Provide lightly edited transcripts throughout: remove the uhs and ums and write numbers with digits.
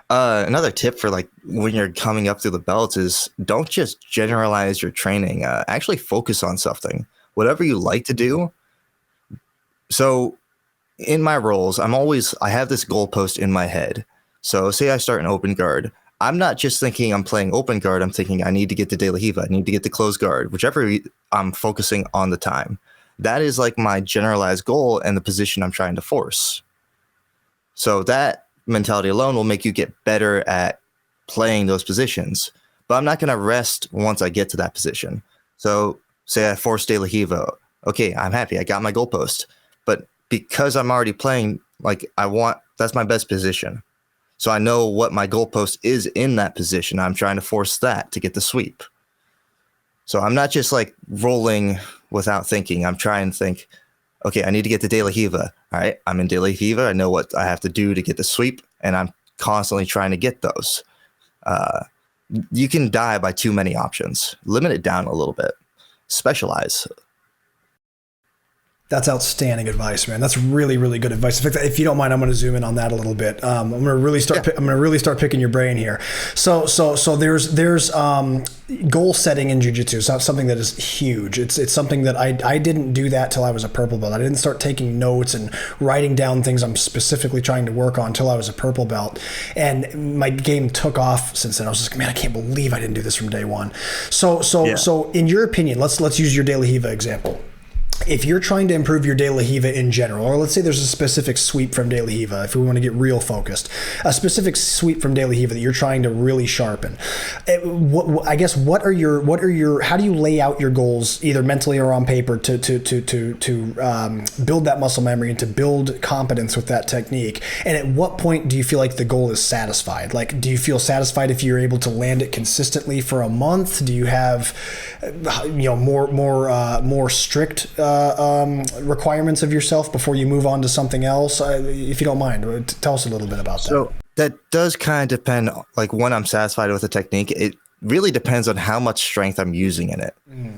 Another tip for like when you're coming up through the belts is don't just generalize your training. Actually focus on something. Whatever you like to do. So in my roles, I have this goalpost in my head. So say I start an open guard. I'm not just thinking I'm playing open guard. I'm thinking I need to get to De La Riva. I need to get to closed guard, whichever I'm focusing on the time. That is like my generalized goal and the position I'm trying to force. So that mentality alone will make you get better at playing those positions. But I'm not going to rest once I get to that position. So say I force De La Riva. Okay, I'm happy. I got my goalpost. But because I'm already playing, like that's my best position. So I know what my goalpost is in that position. I'm trying to force that to get the sweep. So I'm not just like rolling without thinking. I'm trying to think, okay, I need to get to De La Riva. All right, I'm in De La Riva. I know what I have to do to get the sweep, and I'm constantly trying to get those. You can die by too many options. Limit it down a little bit. Specialize. That's outstanding advice, man. That's really, really good advice. In fact, if you don't mind, I'm going to zoom in on that a little bit. I'm going to really start. I'm going to really start picking your brain here. So there's goal setting in jiu-jitsu. It's not something that is huge. It's something that I didn't do that till I was a purple belt. I didn't start taking notes and writing down things I'm specifically trying to work on till I was a purple belt. And my game took off since then. I was just like, man, I can't believe I didn't do this from day one. So in your opinion, let's use your De La Riva example. If you're trying to improve your De La Riva in general, or let's say there's a specific sweep from De La Riva, if we want to get real focused, a specific sweep from De La Riva that you're trying to really sharpen, how do you lay out your goals either mentally or on paper to build that muscle memory and to build competence with that technique? And at what point do you feel like the goal is satisfied? Like, do you feel satisfied if you're able to land it consistently for a month? Do you have, more strict requirements of yourself before you move on to something else? If you don't mind, tell us a little bit about that. So that does kind of depend, like when I'm satisfied with the technique, it really depends on how much strength I'm using in it.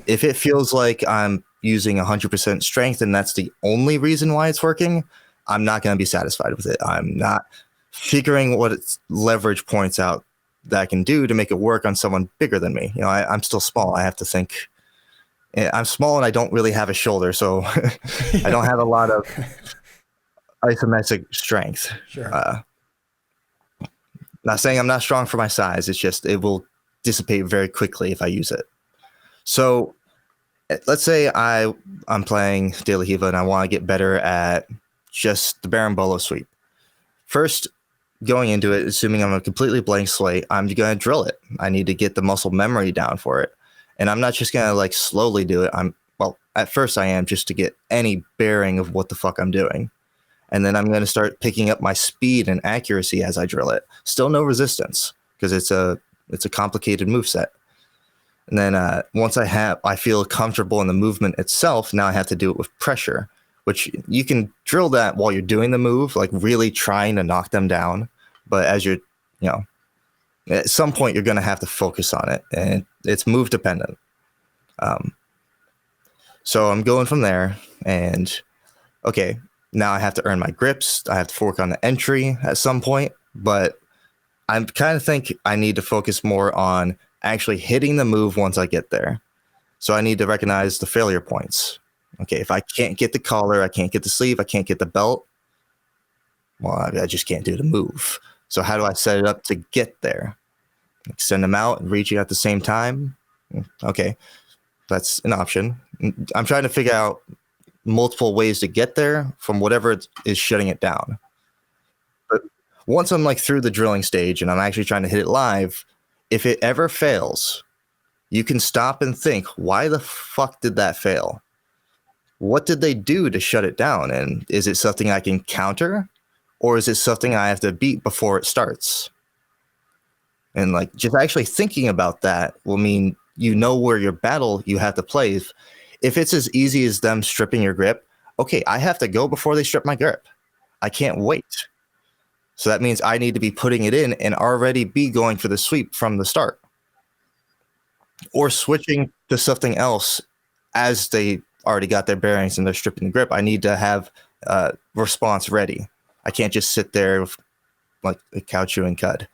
If it feels like I'm using 100% strength and that's the only reason why it's working, I'm not going to be satisfied with it. I'm not figuring what its leverage points out that I can do to make it work on someone bigger than me. I'm still small. I have to think. I'm small and I don't really have a shoulder, so I don't have a lot of isometric strength. Sure. Not saying I'm not strong for my size. It's just it will dissipate very quickly if I use it. So let's say I'm playing De La Riva and I want to get better at just the berimbolo sweep. First, going into it, assuming I'm a completely blank slate, I'm going to drill it. I need to get the muscle memory down for it. And I'm not just going to like slowly do it. At first I am, just to get any bearing of what the fuck I'm doing. And then I'm going to start picking up my speed and accuracy as I drill it. Still no resistance because it's a complicated moveset. And then once I feel comfortable in the movement itself, now I have to do it with pressure, which you can drill that while you're doing the move, like really trying to knock them down. But as you're, at some point you're going to have to focus on it, and it's move dependent. So I'm going from there, and okay, now I have to earn my grips. I have to work on the entry at some point, but I kind of think I need to focus more on actually hitting the move once I get there. So I need to recognize the failure points. Okay, if I can't get the collar, I can't get the sleeve, I can't get the belt, well, I just can't do the move. So how do I set it up to get there? Extend them out and reaching at the same time. Okay, that's an option. I'm trying to figure out multiple ways to get there from whatever is shutting it down. But once I'm like through the drilling stage and I'm actually trying to hit it live, if it ever fails, you can stop and think, why the fuck did that fail? What did they do to shut it down? And is it something I can counter? Or is it something I have to beat before it starts? And like just actually thinking about that will mean you know where your battle you have to play. If it's as easy as them stripping your grip, okay, I have to go before they strip my grip. I can't wait. So that means I need to be putting it in and already be going for the sweep from the start. Or switching to something else as they already got their bearings and they're stripping the grip. I need to have response ready. I can't just sit there with like a cow chewing cud.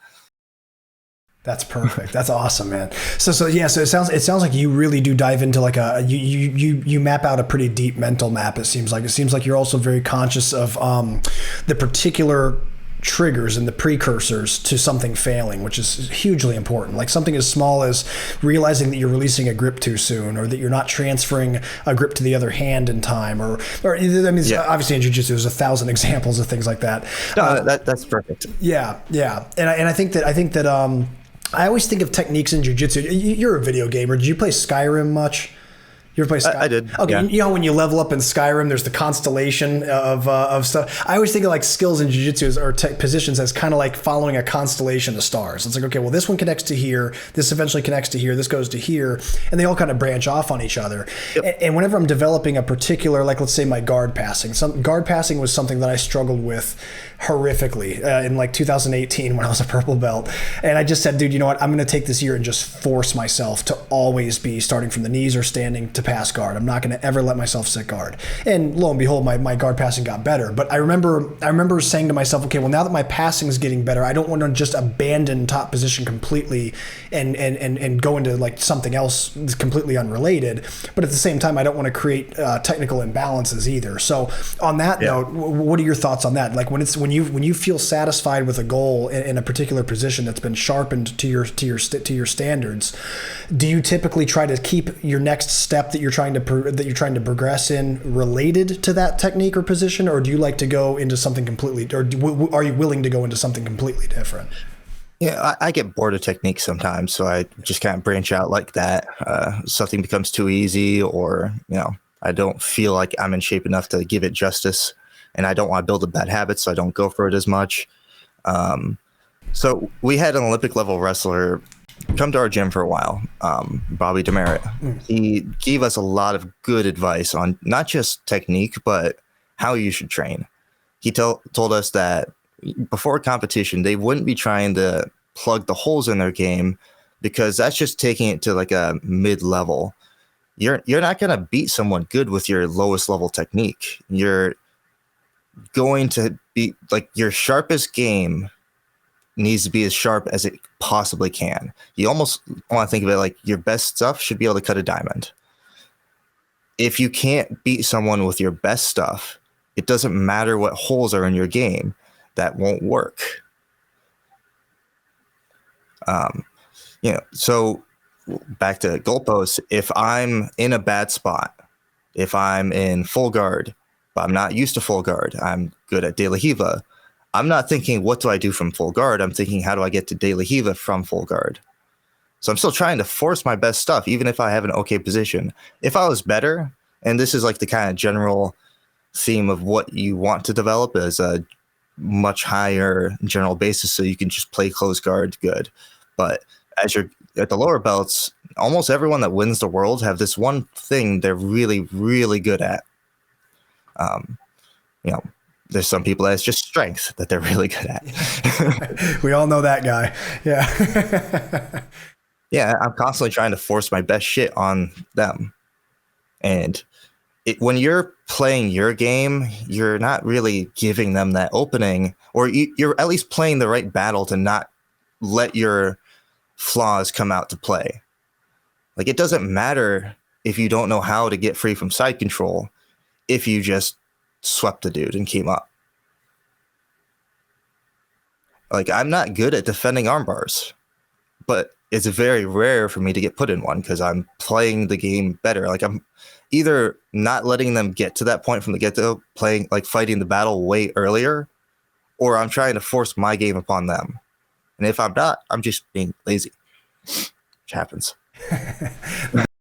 That's perfect. That's awesome, man. So yeah. So it sounds like you really do dive into like you map out a pretty deep mental map. It seems like you're also very conscious of the particular triggers and the precursors to something failing, which is hugely important. Like something as small as realizing that you're releasing a grip too soon, or that you're not transferring a grip to the other hand in time, or I mean, obviously in jiu-jitsu there's 1,000 examples of things like that. No, that's perfect. Yeah, and I think that I always think of techniques in jiu-jitsu. You're a video gamer. Did you play Skyrim much? You ever play Skyrim? I did. Okay, yeah. You know when you level up in Skyrim, there's the constellation of stuff. I always think of like skills in jiu-jitsu or positions as kind of like following a constellation of stars. It's like, okay, well, this one connects to here, this eventually connects to here, this goes to here, and they all kind of branch off on each other. Yep. And whenever I'm developing a particular, like let's say my guard passing, guard passing was something that I struggled with horrifically in like 2018 when I was a purple belt. And I just said, dude, you know what? I'm going to take this year and just force myself to always be starting from the knees or standing to pass guard. I'm not going to ever let myself sit guard. And lo and behold, my guard passing got better. But I remember saying to myself, okay, well, now that my passing is getting better, I don't want to just abandon top position completely and go into like something else that's completely unrelated. But at the same time, I don't want to create technical imbalances either. So on that note, what are your thoughts on that? Like when you feel satisfied with a goal in a particular position that's been sharpened to your standards, do you typically try to keep your next step that you're trying to progress in related to that technique or position, or do you like to go into something completely, or are you willing to go into something completely different? Yeah, I get bored of techniques sometimes, so I just kind of branch out like that. Something becomes too easy, or I don't feel like I'm in shape enough to give it justice, and I don't want to build a bad habit, so I don't go for it as much. So we had an Olympic level wrestler come to our gym for a while, Bobby Demerit. He gave us a lot of good advice on not just technique, but how you should train. He told us that before competition, they wouldn't be trying to plug the holes in their game, because that's just taking it to like a mid-level. You're not going to beat someone good with your lowest level technique. You're going to be like, your sharpest game needs to be as sharp as it possibly can. You almost want to think of it like your best stuff should be able to cut a diamond. If you can't beat someone with your best stuff, it doesn't matter what holes are in your game. That won't work. So back to goalposts. If I'm in a bad spot, if I'm in full guard, but I'm not used to full guard, I'm good at De La Hiva, I'm not thinking, what do I do from full guard? I'm thinking, how do I get to De La Hiva from full guard? So I'm still trying to force my best stuff, even if I have an okay position. If I was better, and this is like the kind of general theme of what you want to develop as a much higher general basis, so you can just play close guard good. But as you're at the lower belts, almost everyone that wins the world have this one thing they're really, really good at. There's some people that's just strength that they're really good at. We all know that guy. Yeah. Yeah, I'm constantly trying to force my best shit on them. And when you're playing your game, you're not really giving them that opening, or you're at least playing the right battle to not let your flaws come out to play. Like, it doesn't matter if you don't know how to get free from side control if you just swept the dude and came up. Like, I'm not good at defending arm bars, but it's very rare for me to get put in one because I'm playing the game better. Like, I'm either not letting them get to that point from the get-go, playing, like, fighting the battle way earlier, or I'm trying to force my game upon them. And if I'm not, I'm just being lazy, which happens.